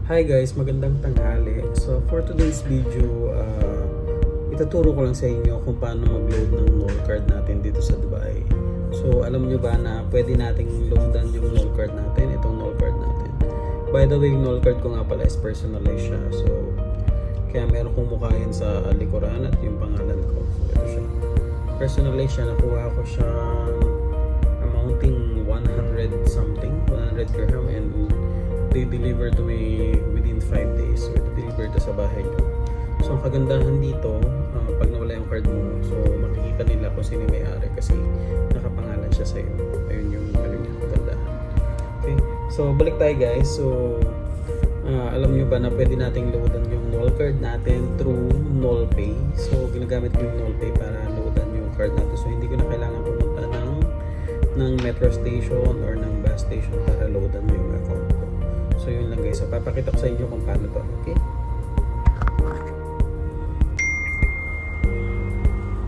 Hi guys, magandang tanghali. So for today's video, itaturo ko lang sa inyo kung paano mag-load ng NOL card natin dito sa Dubai. So alam nyo ba na pwede nating loadan yung NOL card natin, itong NOL card natin. By the way, yung NOL card ko nga pala is personalized siya. So kaya meron kong mukha yan sa likuran at yung pangalan ko. So ito siya. Personalized siya, nakuha ko siya amounting 100 something, 100 dirham, and they deliver to me within 5 days. So, deliver to sa bahay nyo. So, ang kagandahan dito, pag nawala yung card mo, so makikita nila kung sino may-ari kasi nakapangalan siya sa'yo. Ayun yung kagandahan. Okay? So, balik tayo guys. So, alam nyo ba na pwede nating loadan yung NOL card natin through NOLPay. So, ginagamit ko yung NOLPay para loadan yung card natin. So, hindi ko na kailangan pumunta ng metro station or ng bus station para loadan yung account ko. So yun lang guys. So papakita ko sa inyo kung paano to. Okay?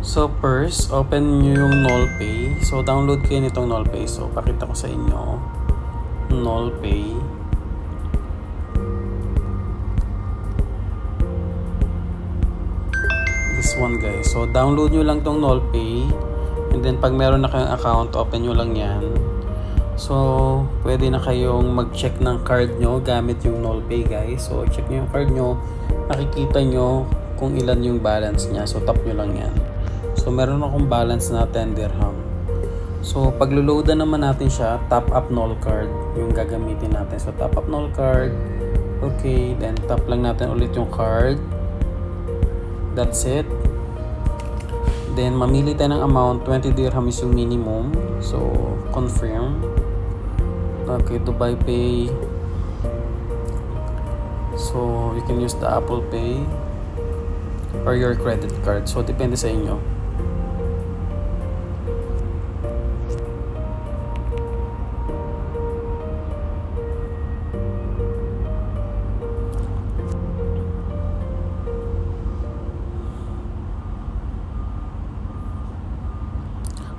So first, open nyo yung NOLPay. So download kayo nitong NOLPay. So pakita ko sa inyo. NOLPay. This one guys. So download nyo lang tong NOLPay. And then pag meron na kayong account, open nyo lang yan. So, pwede na kayong mag-check ng card nyo gamit yung NOLPay guys. So, check nyo yung card nyo. Nakikita nyo kung ilan yung balance nya. So, tap nyo lang yan. So, meron akong balance na 10 dirham. So, pag loadan naman natin siya, tap up NOL card yung gagamitin natin. So, tap up NOL card. Okay, then tap lang natin ulit yung card. That's it. Then, mamili tayo ng amount. 20 dirham is yung minimum. So, confirm. Okay, Dubai Pay. So, you can use the Apple Pay or your credit card. So, depende sa inyo.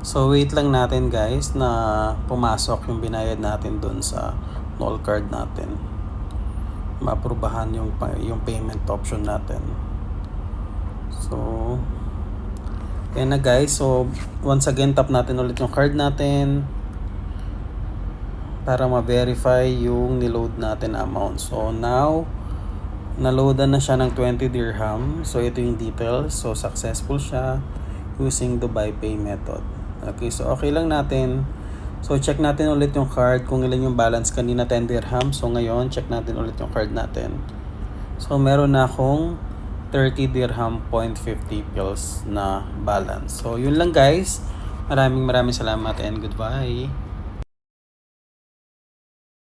So, wait lang natin guys na pumasok yung binayad natin dun sa NOL card natin. Maaprubahan yung payment option natin. So, yan na guys. So, once again, tap natin ulit yung card natin para ma-verify yung niload natin amount. So, now, naloadan na siya ng 20 dirham. So, ito yung details. So, successful siya using Dubai Pay method. Okay, so okay lang natin. So check natin ulit yung card kung ilan yung balance. Kanina 10 dirham. So ngayon, check natin ulit yung card natin. So meron na akong 30 dirham 0.50 pills na balance. So yun lang guys. Maraming salamat and goodbye.